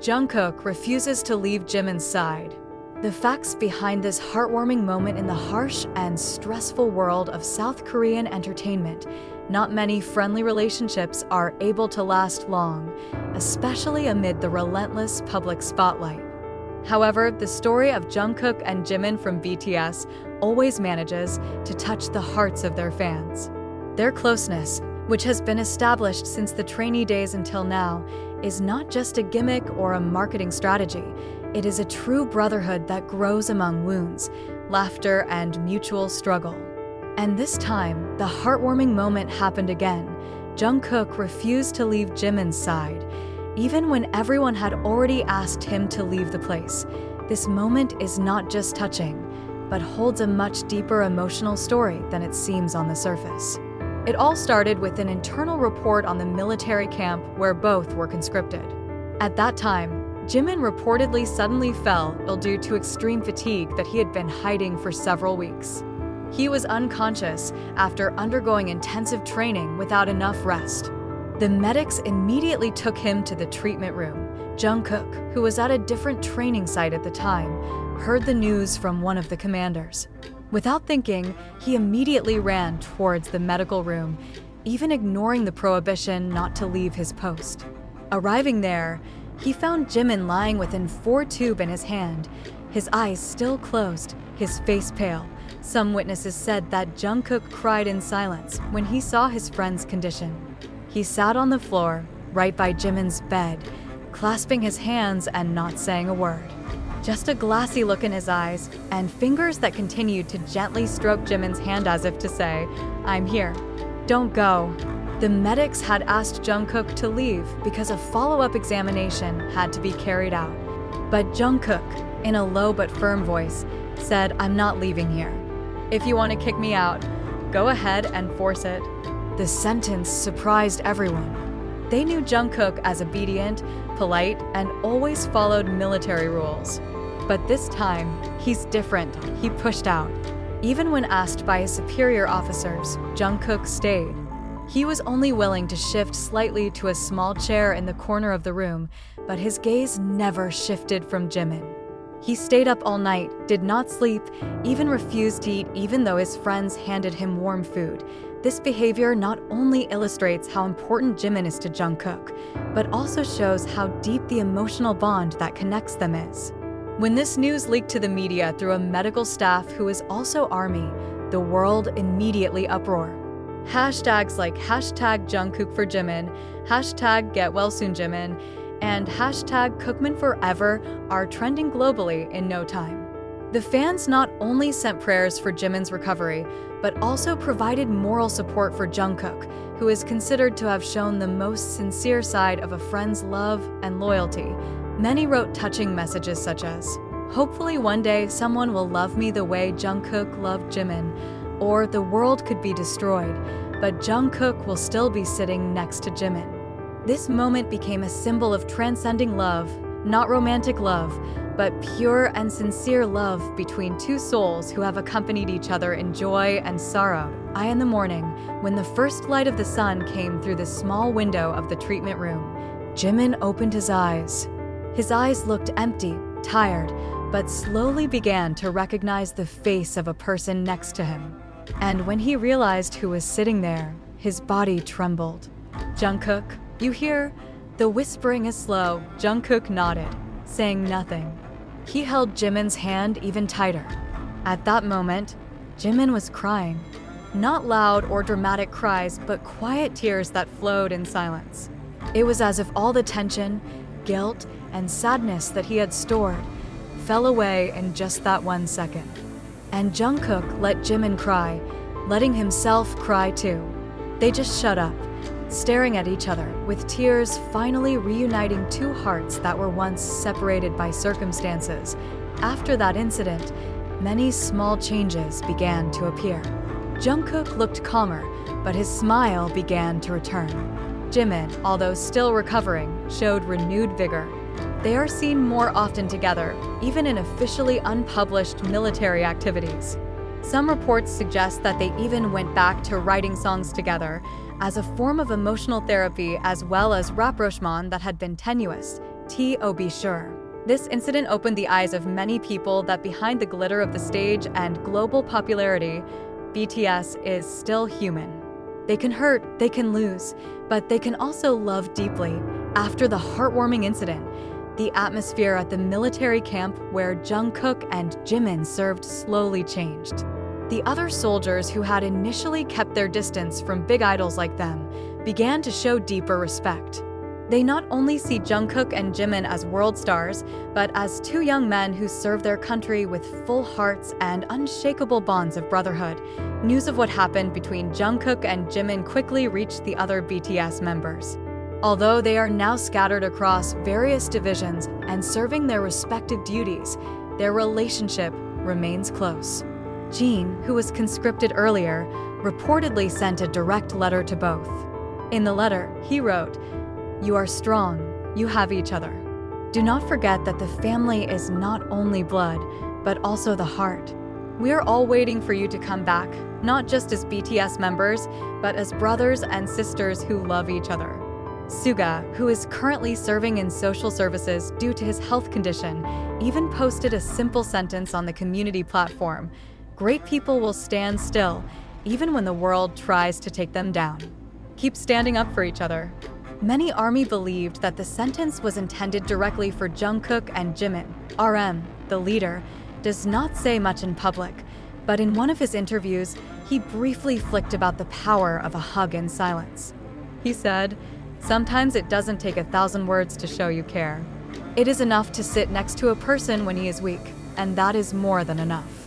Jungkook refuses to leave Jimin's side. The facts behind this heartwarming moment in the harsh and stressful world of South Korean entertainment. Not many friendly relationships are able to last long, especially amid the relentless public spotlight. However, the story of Jungkook and Jimin from BTS always manages to touch the hearts of their fans. Their closeness, which has been established since the trainee days until now, is not just a gimmick or a marketing strategy. It is a true brotherhood that grows among wounds, laughter, and mutual struggle. And this time, the heartwarming moment happened again. Jungkook refused to leave Jimin's side, even when everyone had already asked him to leave the place. This moment is not just touching, but holds a much deeper emotional story than it seems on the surface. It all started with an internal report on the military camp where both were conscripted. At that time, Jimin reportedly suddenly fell ill due to extreme fatigue that he had been hiding for several weeks. He was unconscious after undergoing intensive training without enough rest. The medics immediately took him to the treatment room. Jungkook, who was at a different training site at the time, heard the news from one of the commanders. Without thinking, he immediately ran towards the medical room, even ignoring the prohibition not to leave his post. Arriving there, he found Jimin lying with an 4 tube in his hand, his eyes still closed, his face pale. Some witnesses said that Jungkook cried in silence when he saw his friend's condition. He sat on the floor, right by Jimin's bed, clasping his hands and not saying a word. Just a glassy look in his eyes, and fingers that continued to gently stroke Jimin's hand as if to say, "I'm here. Don't go." The medics had asked Jungkook to leave because a follow-up examination had to be carried out. But Jungkook, in a low but firm voice, said, "I'm not leaving here. If you want to kick me out, go ahead and force it." The sentence surprised everyone. They knew Jungkook as obedient, polite, and always followed military rules. But this time, he's different. He pushed out. Even when asked by his superior officers, Jungkook stayed. He was only willing to shift slightly to a small chair in the corner of the room, but his gaze never shifted from Jimin. He stayed up all night, did not sleep, even refused to eat even though his friends handed him warm food. This behavior not only illustrates how important Jimin is to Jungkook, but also shows how deep the emotional bond that connects them is. When this news leaked to the media through a medical staff who is also ARMY, the world immediately uproar. Hashtags like #Jungkook for Jimin, #GetWellSoonJimin, and #CookmanForever are trending globally in no time. The fans not only sent prayers for Jimin's recovery, but also provided moral support for Jungkook, who is considered to have shown the most sincere side of a friend's love and loyalty. Many wrote touching messages such as, "Hopefully one day someone will love me the way Jungkook loved Jimin," or "The world could be destroyed, but Jungkook will still be sitting next to Jimin." This moment became a symbol of transcending love, not romantic love, but pure and sincere love between two souls who have accompanied each other in joy and sorrow. In the morning, when the first light of the sun came through the small window of the treatment room, Jimin opened his eyes. His eyes looked empty, tired, but slowly began to recognize the face of a person next to him. And when he realized who was sitting there, his body trembled. "Jungkook, you hear?" The whispering is slow. Jungkook nodded, saying nothing. He held Jimin's hand even tighter. At that moment, Jimin was crying. Not loud or dramatic cries, but quiet tears that flowed in silence. It was as if all the tension, guilt, and sadness that he had stored fell away in just that 1 second. And Jungkook let Jimin cry, letting himself cry too. They just shut up, staring at each other, with tears finally reuniting two hearts that were once separated by circumstances. After that incident, many small changes began to appear. Jungkook looked calmer, but his smile began to return. Jimin, although still recovering, showed renewed vigor. They are seen more often together, even in officially unpublished military activities. Some reports suggest that they even went back to writing songs together as a form of emotional therapy, as well as rapprochement that had been tenuous. Be sure. This incident opened the eyes of many people that behind the glitter of the stage and global popularity, BTS is still human. They can hurt, they can lose, but they can also love deeply. After the heartwarming incident, the atmosphere at the military camp where Jungkook and Jimin served slowly changed. The other soldiers who had initially kept their distance from big idols like them began to show deeper respect. They not only see Jungkook and Jimin as world stars, but as two young men who serve their country with full hearts and unshakable bonds of brotherhood. News of what happened between Jungkook and Jimin quickly reached the other BTS members. Although they are now scattered across various divisions and serving their respective duties, their relationship remains close. Jimin, who was conscripted earlier, reportedly sent a direct letter to both. In the letter, he wrote, "You are strong, you have each other. Do not forget that the family is not only blood, but also the heart. We are all waiting for you to come back, not just as BTS members, but as brothers and sisters who love each other." Suga, who is currently serving in social services due to his health condition, even posted a simple sentence on the community platform: "Great people will stand still, even when the world tries to take them down. Keep standing up for each other." Many ARMY believed that the sentence was intended directly for Jungkook and Jimin. RM, the leader, does not say much in public, but in one of his interviews, he briefly flicked about the power of a hug in silence. He said, "Sometimes it doesn't take 1,000 words to show you care. It is enough to sit next to a person when he is weak, and that is more than enough."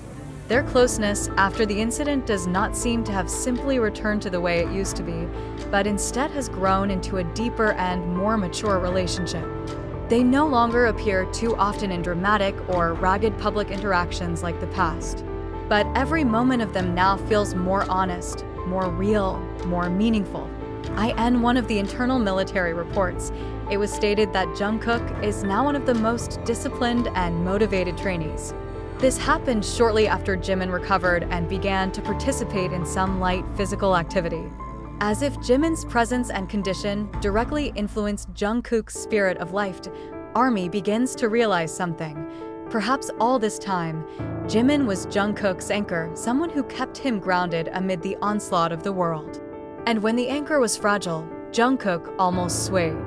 Their closeness after the incident does not seem to have simply returned to the way it used to be, but instead has grown into a deeper and more mature relationship. They no longer appear too often in dramatic or ragged public interactions like the past. But every moment of them now feels more honest, more real, more meaningful. In one of the internal military reports, it was stated that Jungkook is now one of the most disciplined and motivated trainees. This happened shortly after Jimin recovered and began to participate in some light physical activity. As if Jimin's presence and condition directly influenced Jungkook's spirit of life, ARMY begins to realize something. Perhaps all this time, Jimin was Jungkook's anchor, someone who kept him grounded amid the onslaught of the world. And when the anchor was fragile, Jungkook almost swayed.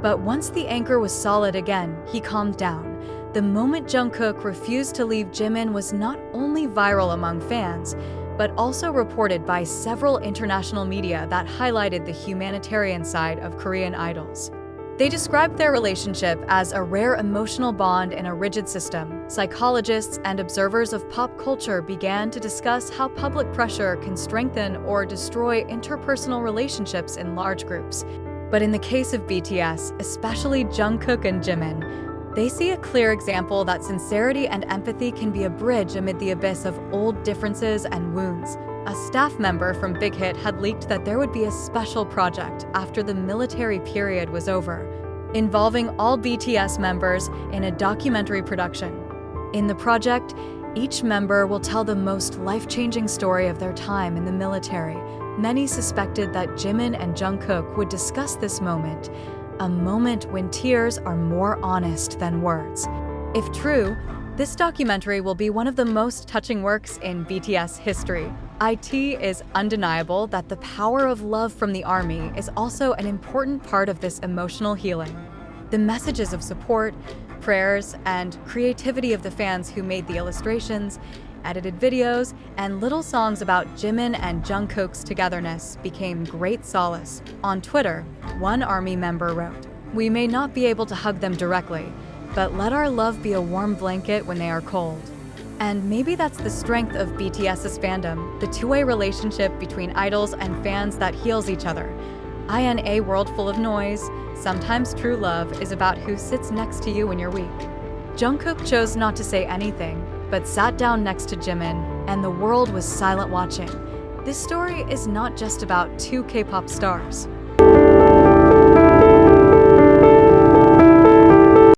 But once the anchor was solid again, he calmed down. The moment Jungkook refused to leave Jimin was not only viral among fans, but also reported by several international media that highlighted the humanitarian side of Korean idols. They described their relationship as a rare emotional bond in a rigid system. Psychologists and observers of pop culture began to discuss how public pressure can strengthen or destroy interpersonal relationships in large groups. But in the case of BTS, especially Jungkook and Jimin, they see a clear example that sincerity and empathy can be a bridge amid the abyss of old differences and wounds. A staff member from Big Hit had leaked that there would be a special project after the military period was over, involving all BTS members in a documentary production. In the project, each member will tell the most life-changing story of their time in the military. Many suspected that Jimin and Jungkook would discuss this moment, a moment when tears are more honest than words. If true, this documentary will be one of the most touching works in BTS history. It is undeniable that the power of love from the ARMY is also an important part of this emotional healing. The messages of support, prayers, and creativity of the fans who made the illustrations, edited videos, and little songs about Jimin and Jungkook's togetherness became great solace. On Twitter, one ARMY member wrote, "We may not be able to hug them directly, but let our love be a warm blanket when they are cold." And maybe that's the strength of BTS's fandom, the two-way relationship between idols and fans that heals each other. In a world full of noise, sometimes true love is about who sits next to you when you're weak. Jungkook chose not to say anything, but sat down next to Jimin, and the world was silent watching. This story is not just about two K-pop stars.